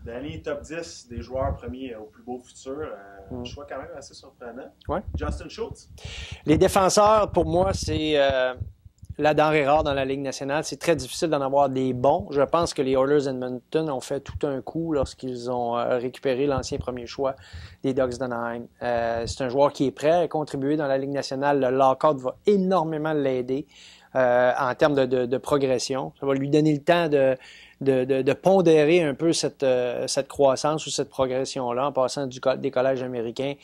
Dans la ligne top 10 des joueurs premiers au plus beau futur, un choix quand même assez surprenant. Ouais. Justin Schultz. Les défenseurs, pour moi, c'est la denrée rare dans la Ligue nationale. C'est très difficile d'en avoir des bons. Je pense que les Oilers Edmonton ont fait tout un coup lorsqu'ils ont récupéré l'ancien premier choix des Ducks d'Anaheim. C'est un joueur qui est prêt à contribuer dans la Ligue nationale. Le lockout va énormément l'aider en termes de progression. Ça va lui donner le temps de pondérer un peu cette croissance ou cette progression-là en passant des collèges américains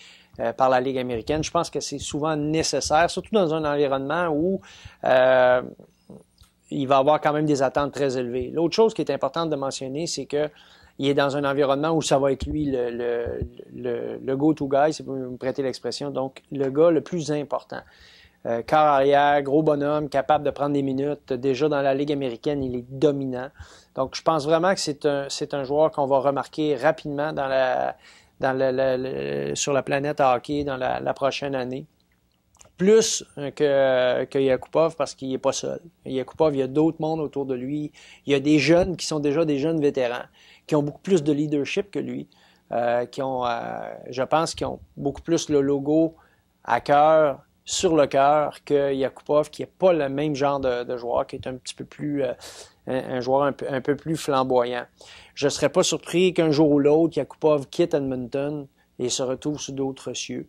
par la Ligue américaine. Je pense que c'est souvent nécessaire, surtout dans un environnement où il va avoir quand même des attentes très élevées. L'autre chose qui est importante de mentionner, c'est que il est dans un environnement où ça va être lui le go-to guy, si vous me prêtez l'expression, donc le gars le plus important. Quart arrière, gros bonhomme, capable de prendre des minutes. Déjà dans la Ligue américaine, il est dominant. Donc je pense vraiment que c'est un joueur qu'on va remarquer rapidement sur la planète hockey dans la prochaine année. Plus que Yakupov parce qu'il n'est pas seul. Yakupov, il y a d'autres mondes autour de lui. Il y a des jeunes qui sont déjà des jeunes vétérans, qui ont beaucoup plus de leadership que lui, je pense, qui ont beaucoup plus le logo à cœur, sur le cœur, que Yakupov, qui n'est pas le même genre de joueur, qui est un petit peu plus un joueur un peu plus flamboyant. Je ne serais pas surpris qu'un jour ou l'autre, Yakupov quitte Edmonton et se retrouve sous d'autres cieux.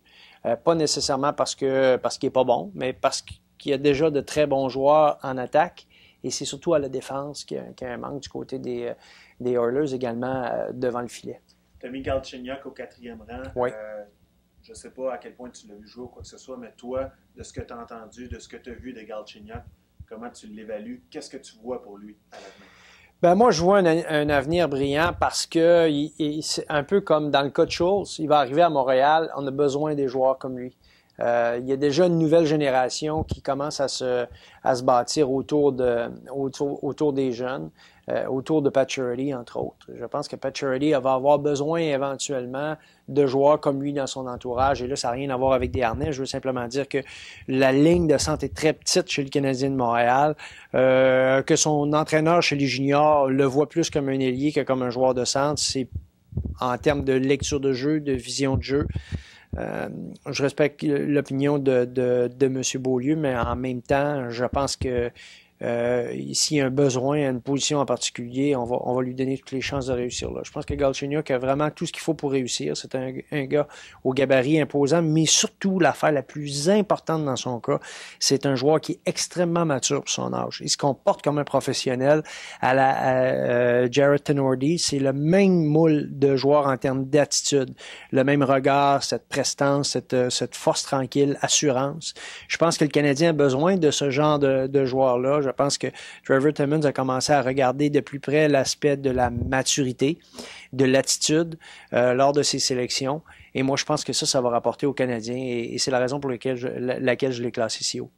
Pas nécessairement parce qu'il n'est pas bon, mais parce qu'il y a déjà de très bons joueurs en attaque. Et c'est surtout à la défense qu'il y a un manque du côté des Oilers également devant le filet. Tu as mis Galchenyuk au 4e rang. Oui. Je ne sais pas à quel point tu l'as vu jouer ou quoi que ce soit, mais toi, de ce que tu as entendu, de ce que tu as vu de Galchenyuk, comment tu l'évalues? Qu'est-ce que tu vois pour lui à l'avenir? Ben moi, je vois un avenir brillant parce que c'est un peu comme dans le cas de Schultz. Il va arriver à Montréal, on a besoin des joueurs comme lui. Il y a déjà une nouvelle génération qui commence à se bâtir autour des jeunes, autour de Pacioretty, entre autres. Je pense que Pacioretty va avoir besoin éventuellement de joueurs comme lui dans son entourage. Et là, ça n'a rien à voir avec des harnais. Je veux simplement dire que la ligne de centre est très petite chez le Canadien de Montréal, que son entraîneur chez les juniors le voit plus comme un ailier que comme un joueur de centre. C'est en termes de lecture de jeu, de vision de jeu. Je respecte l'opinion de M. Beaulieu, mais en même temps, je pense que s'il y a un besoin à une position en particulier, on va lui donner toutes les chances de réussir là. Je pense que Galchenyuk a vraiment tout ce qu'il faut pour réussir. C'est un gars au gabarit imposant, mais surtout, l'affaire la plus importante dans son cas, c'est un joueur qui est extrêmement mature pour son âge. Il se comporte comme un professionnel. À la Jarred Tinordi, c'est le même moule de joueur en termes d'attitude, le même regard, cette prestance, cette force tranquille, assurance. Je pense que le Canadien a besoin de ce genre de joueur-là. Je pense que Trevor Timmins a commencé à regarder de plus près l'aspect de la maturité, de l'attitude lors de ses sélections. Et moi, je pense que ça va rapporter aux Canadiens et c'est la raison pour laquelle je l'ai classé si haut.